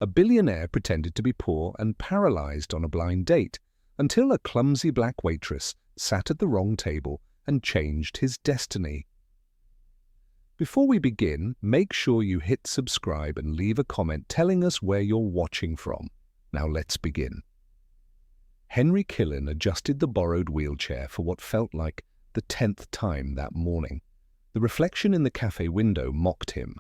A billionaire pretended to be poor and paralyzed on a blind date until a clumsy black waitress sat at the wrong table and changed his destiny. Before we begin, make sure you hit subscribe and leave a comment telling us where you're watching from. Now let's begin. Henry Killen adjusted the borrowed wheelchair for what felt like the 10th time that morning. The reflection in the cafe window mocked him.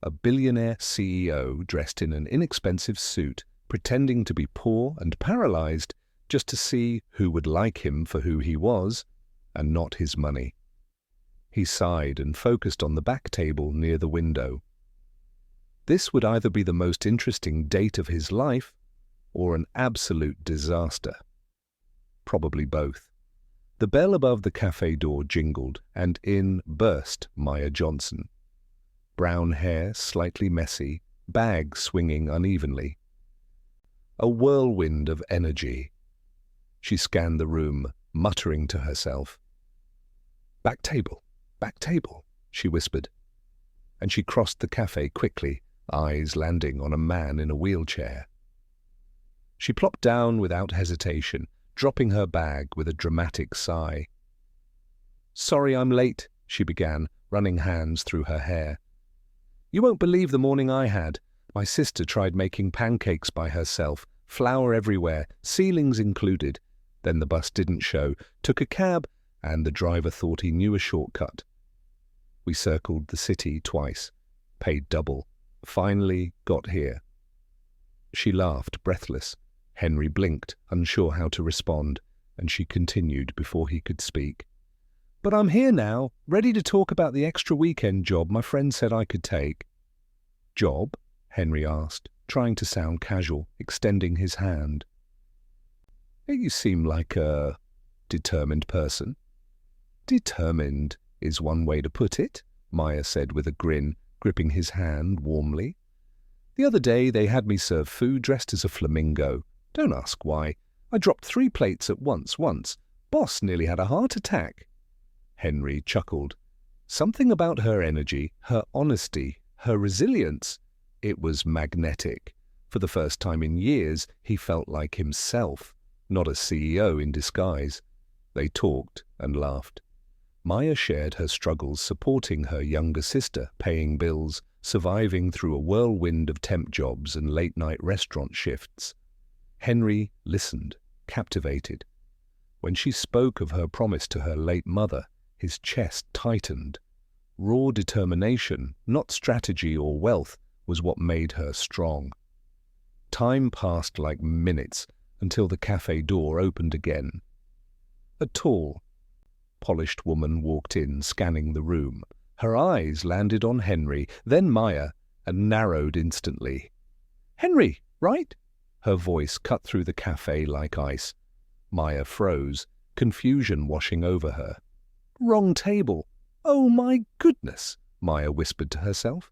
A billionaire CEO dressed in an inexpensive suit, pretending to be poor and paralyzed just to see who would like him for who he was, and not his money. He sighed and focused on the back table near the window. This would either be the most interesting date of his life or an absolute disaster. Probably both. The bell above the cafe door jingled, and in burst Maya Johnson. Brown hair slightly messy, bag swinging unevenly. A whirlwind of energy. She scanned the room, muttering to herself. Back table, she whispered. And she crossed the cafe quickly, eyes landing on a man in a wheelchair. She plopped down without hesitation, dropping her bag with a dramatic sigh. "Sorry I'm late," she began, running hands through her hair. "You won't believe the morning I had. My sister tried making pancakes by herself, flour everywhere, ceilings included. Then the bus didn't show, took a cab, and the driver thought he knew a shortcut. We circled the city twice, paid double, finally got here." She laughed, breathless. Henry blinked, unsure how to respond, and she continued before he could speak. "But I'm here now, ready to talk about the extra weekend job my friend said I could take." "Job?" Henry asked, trying to sound casual, extending his hand. "You seem like a determined person." "Determined is one way to put it," Maya said with a grin, gripping his hand warmly. "The other day they had me serve food dressed as a flamingo. Don't ask why. I dropped 3 plates at once. Boss nearly had a heart attack." Henry chuckled. Something about her energy, her honesty, her resilience. It was magnetic. For the first time in years, he felt like himself, not a CEO in disguise. They talked and laughed. Maya shared her struggles supporting her younger sister, paying bills, surviving through a whirlwind of temp jobs and late-night restaurant shifts. Henry listened, captivated. When she spoke of her promise to her late mother, his chest tightened. Raw determination, not strategy or wealth, was what made her strong. Time passed like minutes until the cafe door opened again. A tall, polished woman walked in, scanning the room. Her eyes landed on Henry, then Maya, and narrowed instantly. "Henry, right?" Her voice cut through the cafe like ice. Maya froze, confusion washing over her. "Wrong table. Oh my goodness," Maya whispered to herself.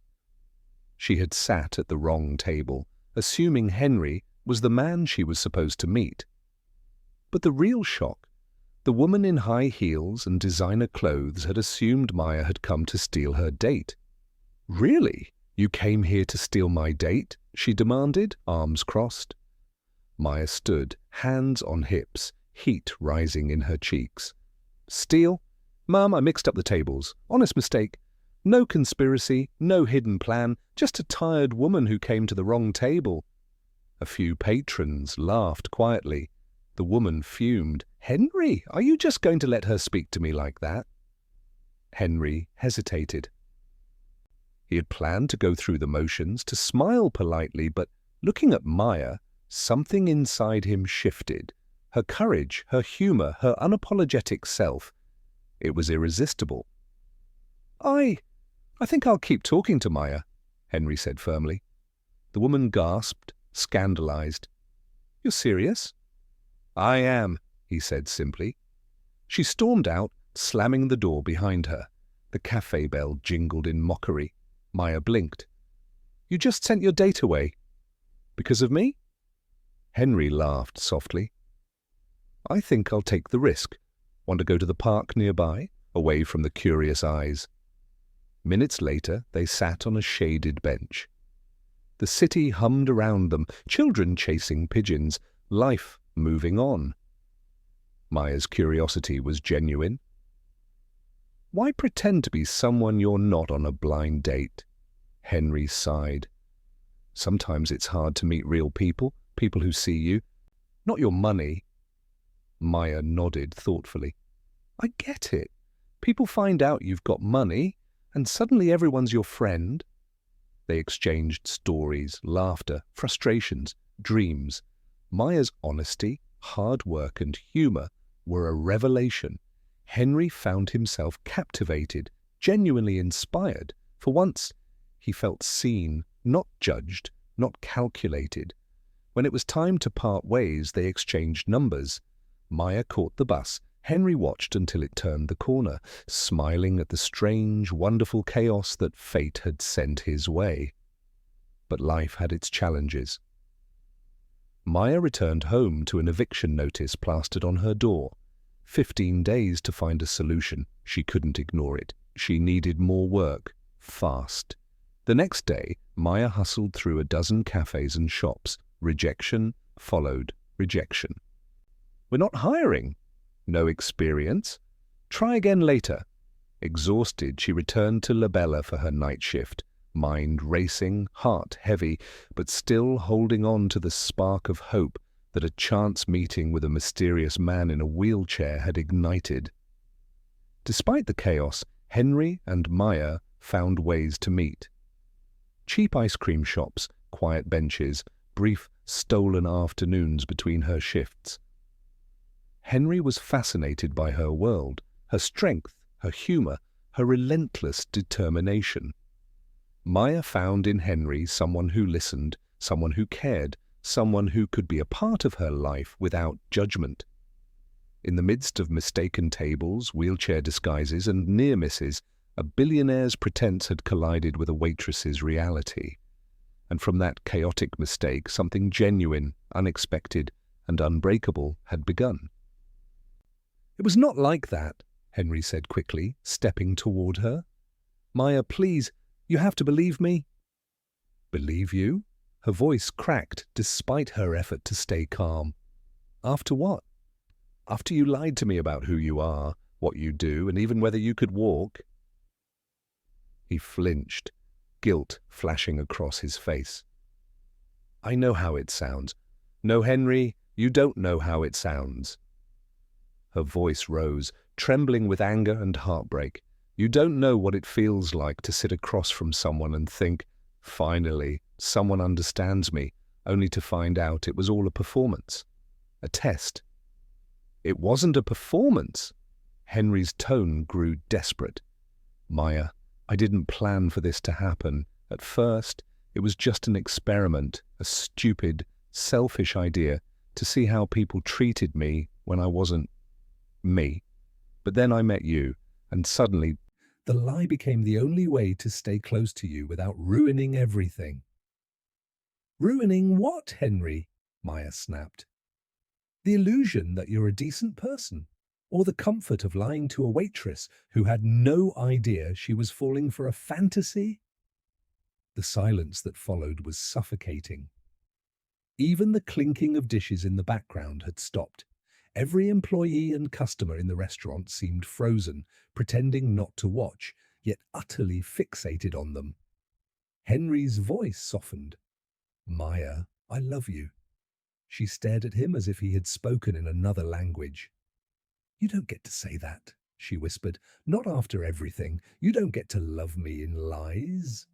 She had sat at the wrong table, assuming Henry was the man she was supposed to meet. But the real shock, the woman in high heels and designer clothes had assumed Maya had come to steal her date. "Really? You came here to steal my date?" she demanded, arms crossed. Maya stood, hands on hips, heat rising in her cheeks. "Steal? Mum, I mixed up the tables. Honest mistake. No conspiracy, no hidden plan, just a tired woman who came to the wrong table." A few patrons laughed quietly. The woman fumed. "Henry, are you just going to let her speak to me like that?" Henry hesitated. He had planned to go through the motions, to smile politely, but looking at Maya, something inside him shifted. Her courage, her humor, her unapologetic self. It was irresistible. I think I'll keep talking to Maya," Henry said firmly. The woman gasped, scandalized. "You're serious?" "I am," he said simply. She stormed out, slamming the door behind her. The cafe bell jingled in mockery. Maya blinked. "You just sent your date away. Because of me?" Henry laughed softly. "I think I'll take the risk. Want to go to the park nearby, away from the curious eyes?" Minutes later, they sat on a shaded bench. The city hummed around them, children chasing pigeons, life moving on. Maya's curiosity was genuine. Why pretend to be someone you're not on a blind date? Henry sighed. Sometimes it's hard to meet real people, people who see you, not your money. Maya nodded thoughtfully. I get it. People find out you've got money, and suddenly everyone's your friend. They exchanged stories, laughter, frustrations, dreams. Maya's honesty, hard work, and humor were a revelation. Henry found himself captivated, genuinely inspired. For once, he felt seen, not judged, not calculated. When it was time to part ways, they exchanged numbers. Maya caught the bus. Henry watched until it turned the corner, smiling at the strange, wonderful chaos that fate had sent his way. But life had its challenges. Maya returned home to an eviction notice plastered on her door. 15 days to find a solution. She couldn't ignore it. She needed more work, fast. The next day, Maya hustled through a dozen cafes and shops. Rejection followed rejection. We're not hiring. No experience. Try again later. Exhausted, she returned to Labella for her night shift, mind racing, heart heavy, but still holding on to the spark of hope that a chance meeting with a mysterious man in a wheelchair had ignited. Despite the chaos, Henry and Maya found ways to meet. Cheap ice cream shops, quiet benches, brief, stolen afternoons between her shifts. Henry was fascinated by her world, her strength, her humor, her relentless determination. Maya found in Henry someone who listened, someone who cared, someone who could be a part of her life without judgment. In the midst of mistaken tables, wheelchair disguises, and near misses, a billionaire's pretense had collided with a waitress's reality. And from that chaotic mistake, something genuine, unexpected, and unbreakable had begun. It was not like that, Henry said quickly, stepping toward her. Maya, please, you have to believe me. Believe you? Her voice cracked despite her effort to stay calm. After what? After you lied to me about who you are, what you do, and even whether you could walk. He flinched, guilt flashing across his face. I know how it sounds. No, Henry, you don't know how it sounds. Her voice rose, trembling with anger and heartbreak. You don't know what it feels like to sit across from someone and think, finally, someone understands me, only to find out it was all a performance, a test. It wasn't a performance. Henry's tone grew desperate. Maya, I didn't plan for this to happen. At first, it was just an experiment, a stupid, selfish idea to see how people treated me when I wasn't me. But then I met you, and suddenly the lie became the only way to stay close to you without ruining everything. Ruining what, Henry? Maya snapped. The illusion that you're a decent person, or the comfort of lying to a waitress who had no idea she was falling for a fantasy? The silence that followed was suffocating. Even the clinking of dishes in the background had stopped. Every employee and customer in the restaurant seemed frozen, pretending not to watch, yet utterly fixated on them. Henry's voice softened. Maya, I love you. She stared at him as if he had spoken in another language. You don't get to say that, she whispered. Not after everything. You don't get to love me in lies.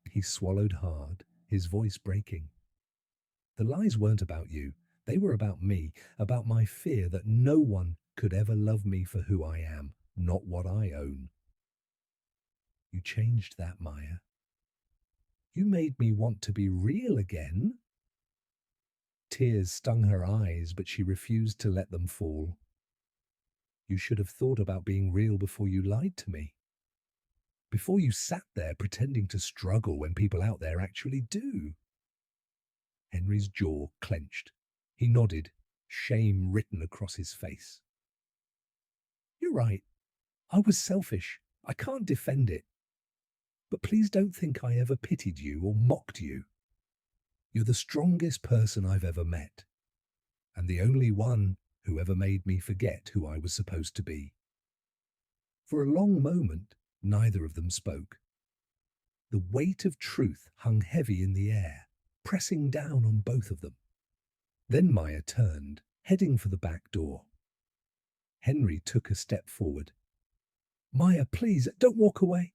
He swallowed hard, his voice breaking. The lies weren't about you. They were about me, about my fear that no one could ever love me for who I am, not what I own. You changed that, Maya. You made me want to be real again. Tears stung her eyes, but she refused to let them fall. You should have thought about being real before you lied to me. Before you sat there pretending to struggle when people out there actually do. Henry's jaw clenched. He nodded, shame written across his face. You're right. I was selfish. I can't defend it. But please don't think I ever pitied you or mocked you. You're the strongest person I've ever met, and the only one who ever made me forget who I was supposed to be." For a long moment, neither of them spoke. The weight of truth hung heavy in the air, pressing down on both of them. Then Maya turned, heading for the back door. Henry took a step forward. "Maya, please, don't walk away."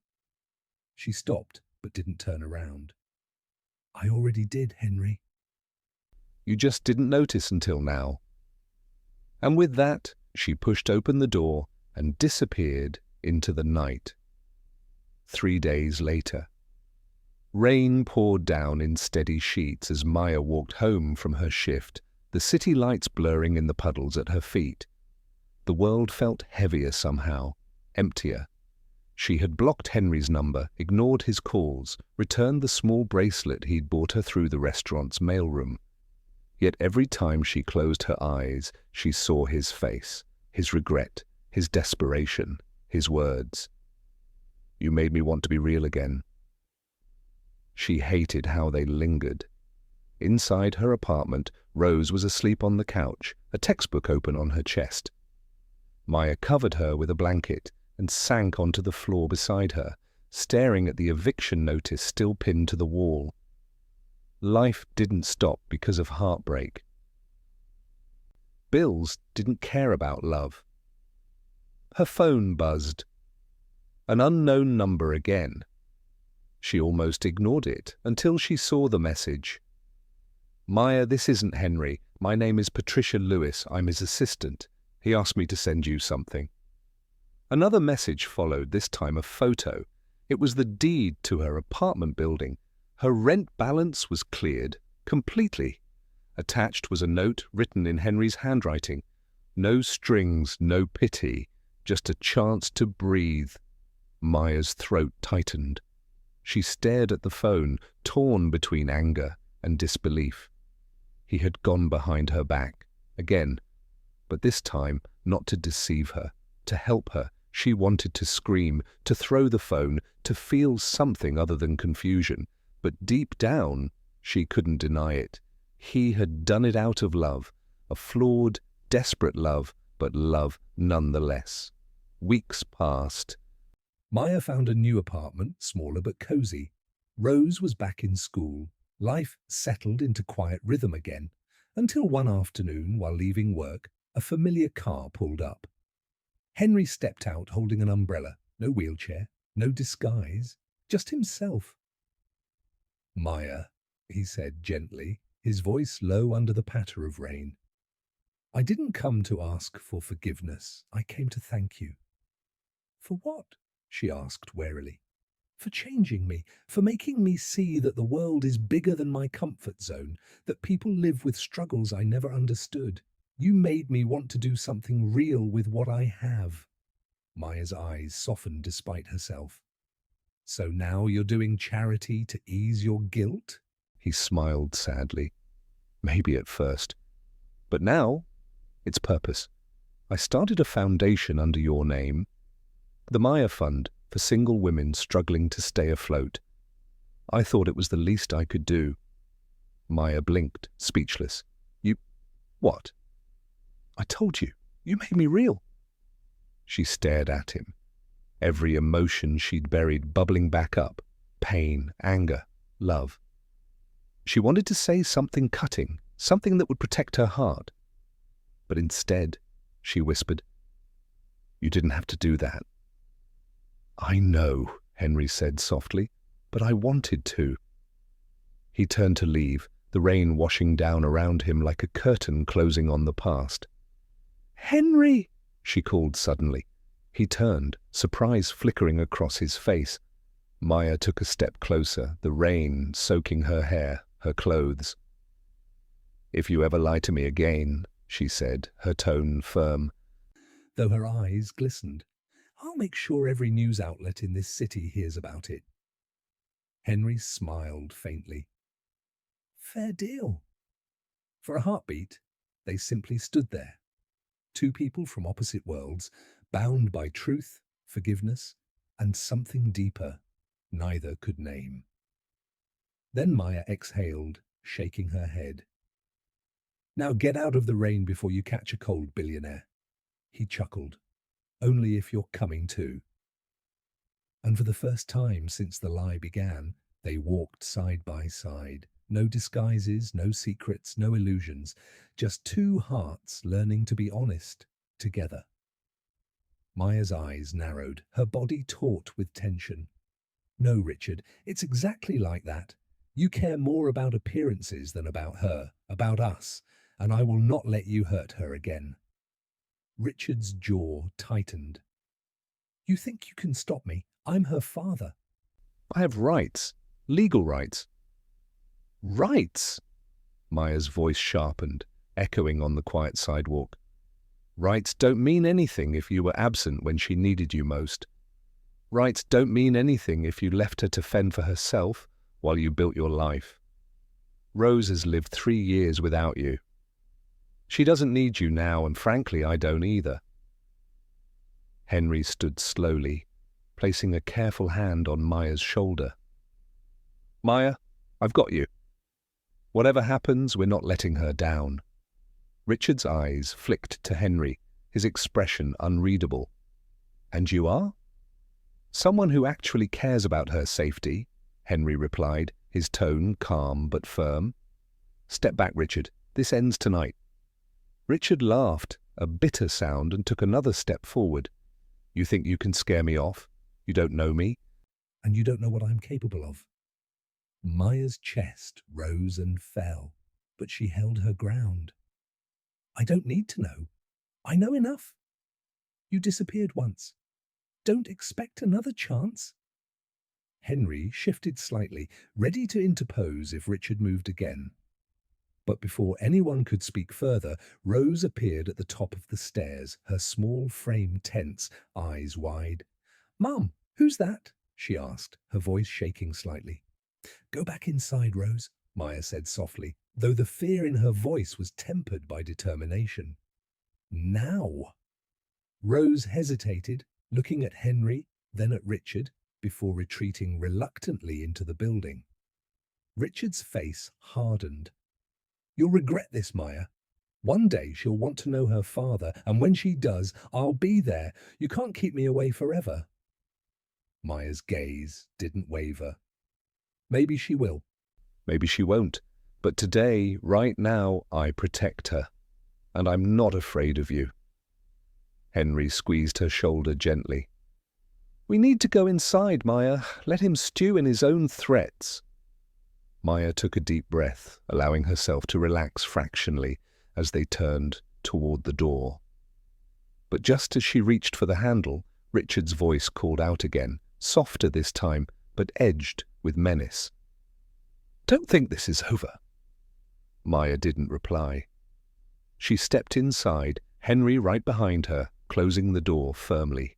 She stopped, but didn't turn around. "I already did, Henry." "You just didn't notice until now." And with that, she pushed open the door and disappeared into the night. 3 days later. Rain poured down in steady sheets as Maya walked home from her shift, the city lights blurring in the puddles at her feet. The world felt heavier somehow, emptier. She had blocked Henry's number, ignored his calls, returned the small bracelet he'd bought her through the restaurant's mailroom. Yet every time she closed her eyes, she saw his face, his regret, his desperation, his words. "You made me want to be real again." She hated how they lingered. Inside her apartment, Rose was asleep on the couch, a textbook open on her chest. Maya covered her with a blanket and sank onto the floor beside her, staring at the eviction notice still pinned to the wall. Life didn't stop because of heartbreak. Bills didn't care about love. Her phone buzzed. An unknown number again. She almost ignored it until she saw the message. "Maya, this isn't Henry. My name is Patricia Lewis. I'm his assistant. He asked me to send you something." Another message followed, this time a photo. It was the deed to her apartment building. Her rent balance was cleared completely. Attached was a note written in Henry's handwriting. No strings, no pity, just a chance to breathe. Maya's throat tightened. She stared at the phone, torn between anger and disbelief. He had gone behind her back, again, but this time not to deceive her, to help her. She wanted to scream, to throw the phone, to feel something other than confusion. But deep down, she couldn't deny it. He had done it out of love, a flawed, desperate love, but love nonetheless. Weeks passed. Maya found a new apartment, smaller but cozy. Rose was back in school. Life settled into quiet rhythm again, until one afternoon, while leaving work, a familiar car pulled up. Henry stepped out holding an umbrella. No wheelchair, no disguise, just himself. "Maya," he said gently, his voice low under the patter of rain. "I didn't come to ask for forgiveness. I came to thank you." "For what?" she asked warily. "For changing me, for making me see that the world is bigger than my comfort zone, that people live with struggles I never understood. You made me want to do something real with what I have." Maya's eyes softened despite herself. "So now you're doing charity to ease your guilt?" He smiled sadly. "Maybe at first. But now, it's purpose. I started a foundation under your name, the Maya Fund for single women struggling to stay afloat. I thought it was the least I could do." Maya blinked, speechless. "You... what?" "I told you. You made me real." She stared at him. Every emotion she'd buried bubbling back up. Pain, anger, love. She wanted to say something cutting, something that would protect her heart. But instead, she whispered, "You didn't have to do that." "I know," Henry said softly, "but I wanted to." He turned to leave, the rain washing down around him like a curtain closing on the past. "Henry!" she called suddenly. He turned, surprise flickering across his face. Maya took a step closer, the rain soaking her hair, her clothes. "If you ever lie to me again," she said, her tone firm, though her eyes glistened, "I'll make sure every news outlet in this city hears about it." Henry smiled faintly. "Fair deal." For a heartbeat, they simply stood there. Two people from opposite worlds, bound by truth, forgiveness, and something deeper, neither could name. Then Maya exhaled, shaking her head. Now get out of the rain before you catch a cold, billionaire. He chuckled. Only if you're coming too. And for the first time since the lie began, they walked side by side. No disguises, no secrets, no illusions. Just two hearts learning to be honest together. Maya's eyes narrowed, her body taut with tension. No, Richard, it's exactly like that. You care more about appearances than about her, about us, and I will not let you hurt her again. Richard's jaw tightened. You think you can stop me? I'm her father. I have rights, legal rights. Rights? Maya's voice sharpened, echoing on the quiet sidewalk. Rights don't mean anything if you were absent when she needed you most. Rights don't mean anything if you left her to fend for herself while you built your life. Rose has lived 3 years without you. She doesn't need you now, and frankly, I don't either. Henry stood slowly, placing a careful hand on Maya's shoulder. Maya, I've got you. Whatever happens, we're not letting her down. Richard's eyes flicked to Henry, his expression unreadable. And you are? Someone who actually cares about her safety, Henry replied, his tone calm but firm. Step back, Richard. This ends tonight. Richard laughed, a bitter sound, and took another step forward. You think you can scare me off? You don't know me, and you don't know what I'm capable of. Maya's chest rose and fell, but she held her ground. I don't need to know. I know enough. You disappeared once. Don't expect another chance. Henry shifted slightly, ready to interpose if Richard moved again. But before anyone could speak further, Rose appeared at the top of the stairs, her small frame tense, eyes wide. Mum, who's that? She asked, her voice shaking slightly. Go back inside, Rose, Maya said softly, though the fear in her voice was tempered by determination. Now? Rose hesitated, looking at Henry, then at Richard, before retreating reluctantly into the building. Richard's face hardened. You'll regret this, Maya. One day she'll want to know her father, and when she does, I'll be there. You can't keep me away forever. Maya's gaze didn't waver. Maybe she will. Maybe she won't. But today, right now, I protect her. And I'm not afraid of you. Henry squeezed her shoulder gently. We need to go inside, Maya. Let him stew in his own threats. Maya took a deep breath, allowing herself to relax fractionally as they turned toward the door. But just as she reached for the handle, Richard's voice called out again, softer this time, but edged with menace. Don't think this is over. Maya didn't reply. She stepped inside, Henry right behind her, closing the door firmly.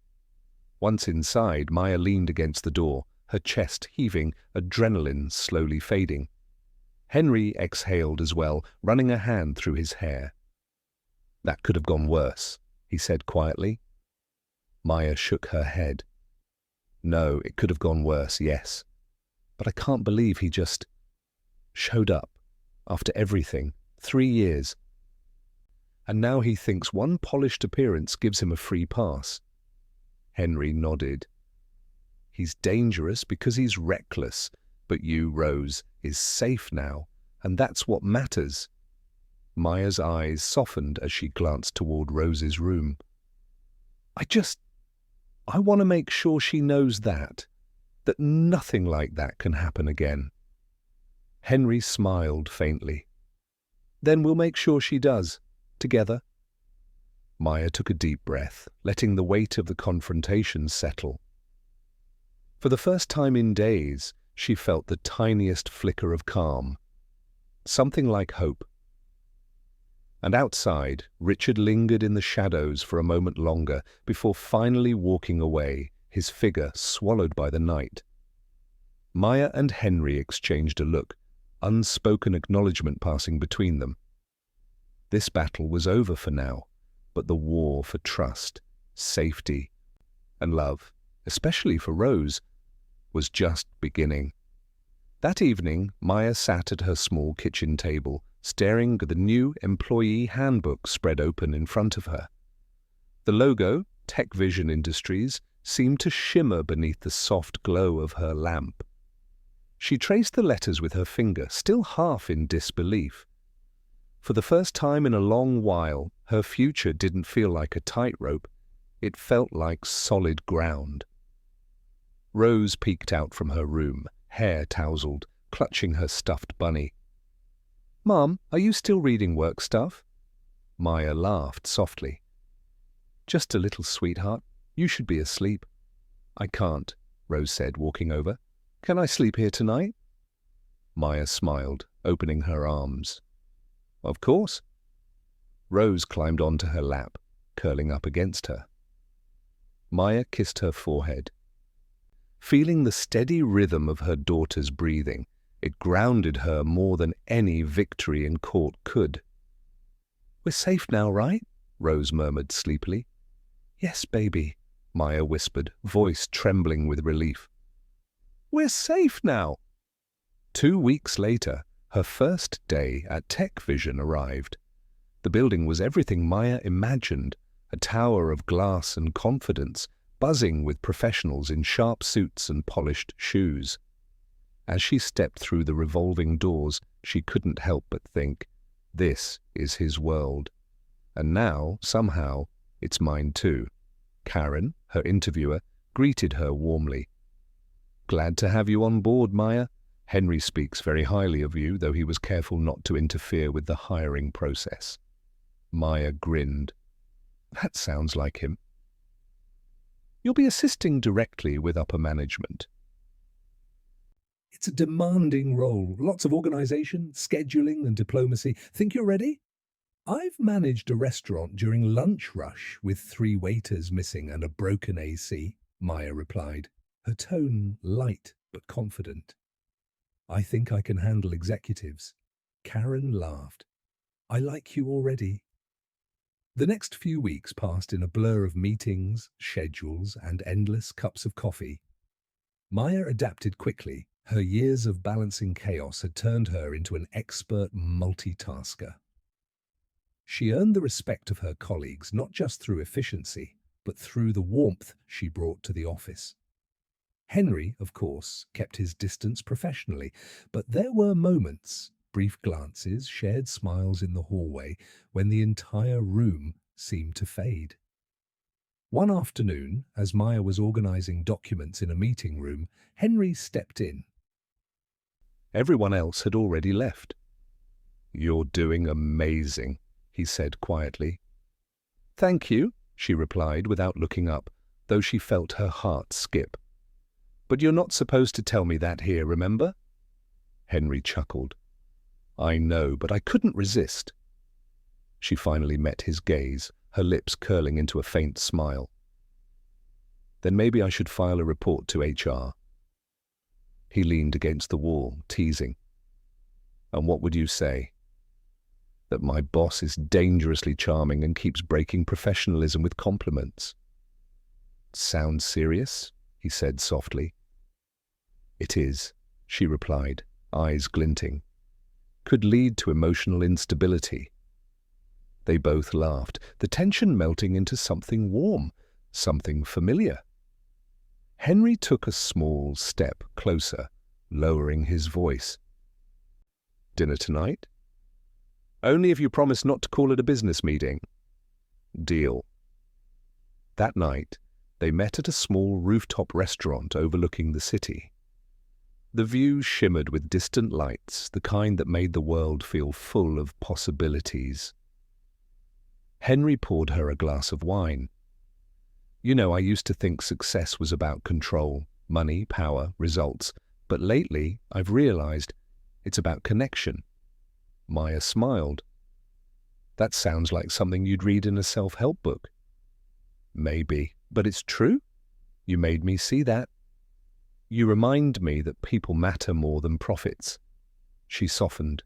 Once inside, Maya leaned against the door, her chest heaving, adrenaline slowly fading. Henry exhaled as well, running a hand through his hair. That could have gone worse, he said quietly. Maya shook her head. No, it could have gone worse, yes. But I can't believe he just showed up after everything, 3 years. And now he thinks one polished appearance gives him a free pass. Henry nodded. He's dangerous because he's reckless, but you, Rose, is safe now, and that's what matters. Maya's eyes softened as she glanced toward Rose's room. I want to make sure she knows that nothing like that can happen again. Henry smiled faintly. Then we'll make sure she does, together. Maya took a deep breath, letting the weight of the confrontation settle. For the first time in days, she felt the tiniest flicker of calm, something like hope. And outside, Richard lingered in the shadows for a moment longer before finally walking away, his figure swallowed by the night. Maya and Henry exchanged a look, unspoken acknowledgement passing between them. This battle was over for now, but the war for trust, safety, and love, especially for Rose, was just beginning. That evening, Maya sat at her small kitchen table, staring at the new employee handbook spread open in front of her. The logo, Tech Vision Industries, seemed to shimmer beneath the soft glow of her lamp. She traced the letters with her finger, still half in disbelief. For the first time in a long while, her future didn't feel like a tightrope. It felt like solid ground. Rose peeked out from her room, hair tousled, clutching her stuffed bunny. "Mom, are you still reading work stuff?" Maya laughed softly. "Just a little, sweetheart. You should be asleep." "I can't," Rose said, walking over. "Can I sleep here tonight?" Maya smiled, opening her arms. "Of course." Rose climbed onto her lap, curling up against her. Maya kissed her forehead. Feeling the steady rhythm of her daughter's breathing, it grounded her more than any victory in court could. "We're safe now, right?" Rose murmured sleepily. "Yes, baby," Maya whispered, voice trembling with relief. "We're safe now!" 2 weeks later, her first day at Tech Vision arrived. The building was everything Maya imagined, a tower of glass and confidence, buzzing with professionals in sharp suits and polished shoes. As she stepped through the revolving doors, she couldn't help but think, this is his world. And now, somehow, it's mine too. Karen, her interviewer, greeted her warmly. "Glad to have you on board, Maya. Henry speaks very highly of you, though he was careful not to interfere with the hiring process." Maya grinned. "That sounds like him." "You'll be assisting directly with upper management." "It's a demanding role, lots of organization, scheduling and diplomacy. Think you're ready?" "I've managed a restaurant during lunch rush with 3 waiters missing and a broken AC," Maya replied, her tone light but confident. "I think I can handle executives." Karen laughed. "I like you already." The next few weeks passed in a blur of meetings, schedules, and endless cups of coffee. Maya adapted quickly. Her years of balancing chaos had turned her into an expert multitasker. She earned the respect of her colleagues not just through efficiency, but through the warmth she brought to the office. Henry, of course, kept his distance professionally, but there were moments, brief glances, shared smiles in the hallway, when the entire room seemed to fade. One afternoon, as Maya was organizing documents in a meeting room, Henry stepped in. Everyone else had already left. "You're doing amazing," he said quietly. "Thank you," she replied without looking up, though she felt her heart skip. "But you're not supposed to tell me that here, remember?" Henry chuckled. "I know, but I couldn't resist." She finally met his gaze, her lips curling into a faint smile. "Then maybe I should file a report to HR." He leaned against the wall, teasing. "And what would you say?" "That my boss is dangerously charming and keeps breaking professionalism with compliments." "Sounds serious?" he said softly. "It is," she replied, eyes glinting. "Could lead to emotional instability." They both laughed, the tension melting into something warm, something familiar. Henry took a small step closer, lowering his voice. "Dinner tonight?" "Only if you promise not to call it a business meeting." "Deal." That night, they met at a small rooftop restaurant overlooking the city. The view shimmered with distant lights, the kind that made the world feel full of possibilities. Henry poured her a glass of wine. "You know, I used to think success was about control, money, power, results, but lately I've realized it's about connection." Maya smiled. "That sounds like something you'd read in a self-help book." "Maybe, but it's true. You made me see that. You remind me that people matter more than profits." She softened.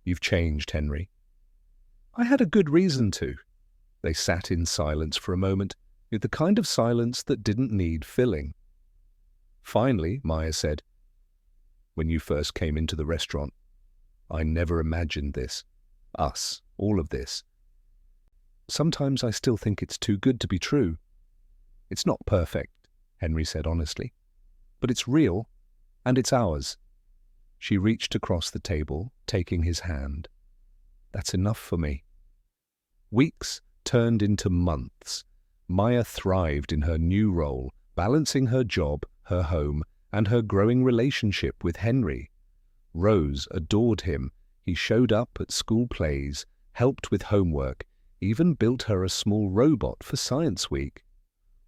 "You've changed, Henry." "I had a good reason to." They sat in silence for a moment, with the kind of silence that didn't need filling. Finally, Maya said, "When you first came into the restaurant, I never imagined this. Us, all of this. Sometimes I still think it's too good to be true. It's not perfect," Henry said honestly, "but it's real, and it's ours." She reached across the table, taking his hand. "That's enough for me." Weeks turned into months. Maya thrived in her new role, balancing her job, her home, and her growing relationship with Henry. Rose adored him. He showed up at school plays, helped with homework, even built her a small robot for Science Week.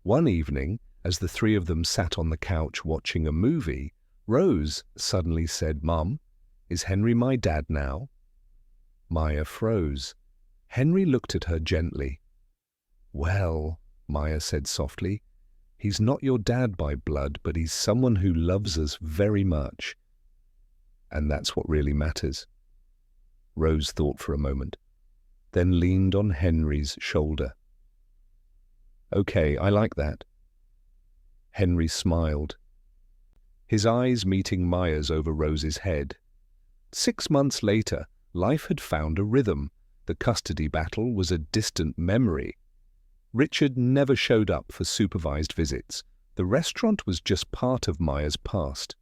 One evening, as the three of them sat on the couch watching a movie, Rose suddenly said, "Mum, is Henry my dad now?" Maya froze. Henry looked at her gently. "Well," Maya said softly, "he's not your dad by blood, but he's someone who loves us very much. And that's what really matters." Rose thought for a moment, then leaned on Henry's shoulder. "Okay, I like that." Henry smiled, his eyes meeting Maya's over Rose's head. 6 months later, life had found a rhythm. The custody battle was a distant memory. Richard never showed up for supervised visits. The restaurant was just part of Maya's past.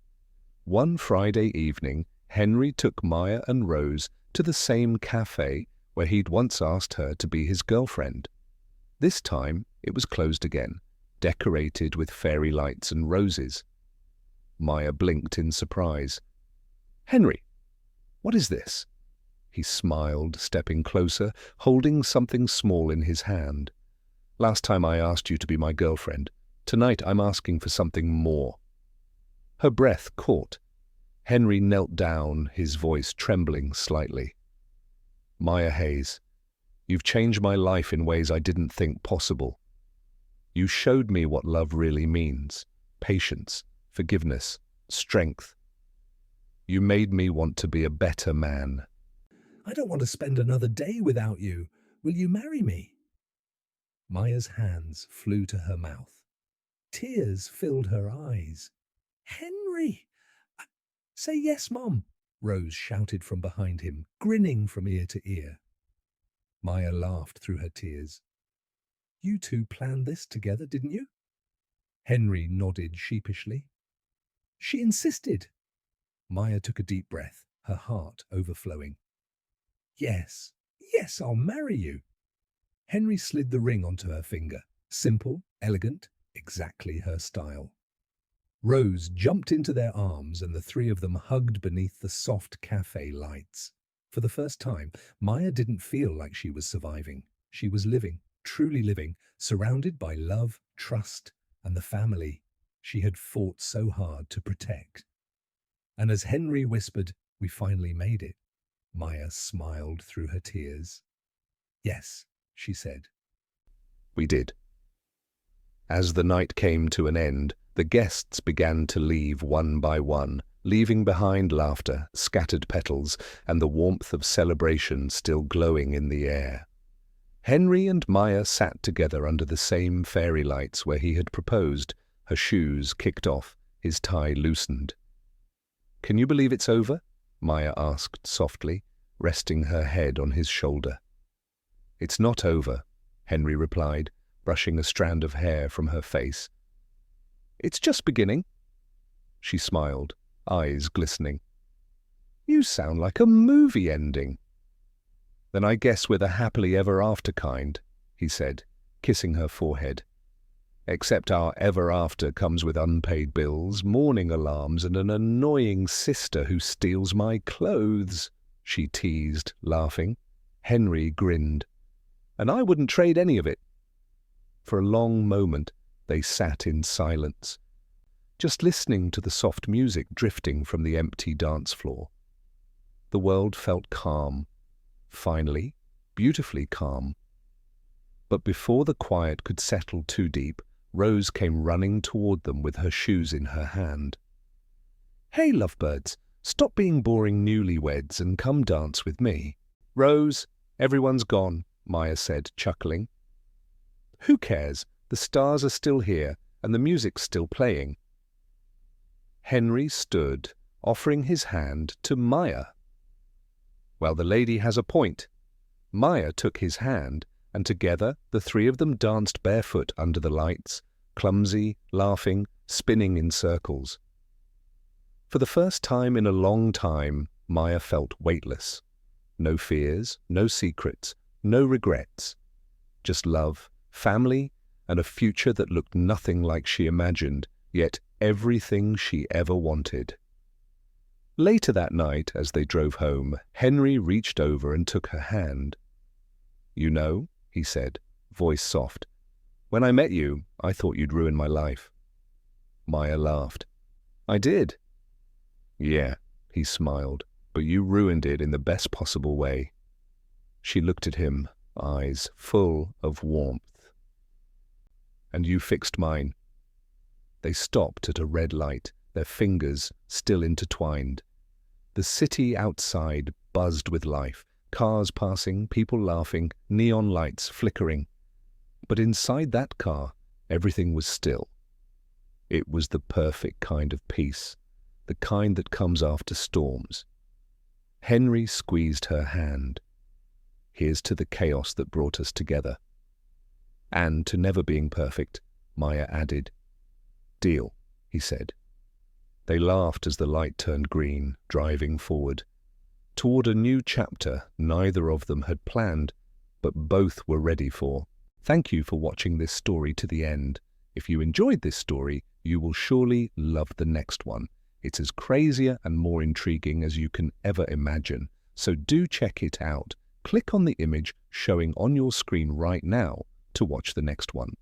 One Friday evening, Henry took Maya and Rose to the same cafe where he'd once asked her to be his girlfriend. This time, it was closed again, decorated with fairy lights and roses. Maya blinked in surprise. "Henry, what is this?" He smiled, stepping closer, holding something small in his hand. "Last time I asked you to be my girlfriend. Tonight I'm asking for something more." Her breath caught. Henry knelt down, his voice trembling slightly. "Maya Hayes, you've changed my life in ways I didn't think possible. You showed me what love really means: patience, forgiveness, strength. You made me want to be a better man." "I don't want to spend another day without you. Will you marry me?" Maya's hands flew to her mouth. Tears filled her eyes. "Henry! Say yes, Mom," Rose shouted from behind him, grinning from ear to ear. Maya laughed through her tears. "You two planned this together, didn't you?" Henry nodded sheepishly. "She insisted." Maya took a deep breath, her heart overflowing. "Yes, yes, I'll marry you." Henry slid the ring onto her finger. Simple, elegant, exactly her style. Rose jumped into their arms and the three of them hugged beneath the soft cafe lights. For the first time, Maya didn't feel like she was surviving. She was living, truly living, surrounded by love, trust, and the family she had fought so hard to protect. And as Henry whispered, "We finally made it," Maya smiled through her tears. "Yes," she said. We did. As the night came to an end, the guests began to leave one by one, leaving behind laughter, scattered petals, and the warmth of celebration still glowing in the air. Henry and Maya sat together under the same fairy lights where he had proposed, her shoes kicked off, his tie loosened. "Can you believe it's over?" Maya asked softly, resting her head on his shoulder. "It's not over," Henry replied, brushing a strand of hair from her face. "It's just beginning." She smiled, eyes glistening. "You sound like a movie ending." "Then I guess we're the happily ever after kind," he said, kissing her forehead. "Except our ever after comes with unpaid bills, morning alarms, and an annoying sister who steals my clothes," she teased, laughing. Henry grinned. "And I wouldn't trade any of it." For a long moment, they sat in silence, just listening to the soft music drifting from the empty dance floor. The world felt calm, finally, beautifully calm. But before the quiet could settle too deep, Rose came running toward them with her shoes in her hand. "Hey, lovebirds, stop being boring newlyweds and come dance with me." "Rose, everyone's gone," Maya said, chuckling. "Who cares? The stars are still here, and the music's still playing." Henry stood, offering his hand to Maya. "Well, the lady has a point." Maya took his hand, and together the three of them danced barefoot under the lights, clumsy, laughing, spinning in circles. For the first time in a long time, Maya felt weightless. No fears, no secrets, no regrets. Just love, family, and a future that looked nothing like she imagined, yet everything she ever wanted. Later that night, as they drove home, Henry reached over and took her hand. "You know," he said, voice soft, "when I met you, I thought you'd ruin my life." Maya laughed. "I did." "Yeah," he smiled, "but you ruined it in the best possible way." She looked at him, eyes full of warmth. "And you fixed mine." They stopped at a red light, their fingers still intertwined. The city outside buzzed with life, cars passing, people laughing, neon lights flickering. But inside that car, everything was still. It was the perfect kind of peace, the kind that comes after storms. Henry squeezed her hand. "Here's to the chaos that brought us together." "And to never being perfect," Maya added. "Deal," he said. They laughed as the light turned green, driving forward, toward a new chapter neither of them had planned, but both were ready for. Thank you for watching this story to the end. If you enjoyed this story, you will surely love the next one. It's as crazier and more intriguing as you can ever imagine, so do check it out. Click on the image showing on your screen right now to watch the next one.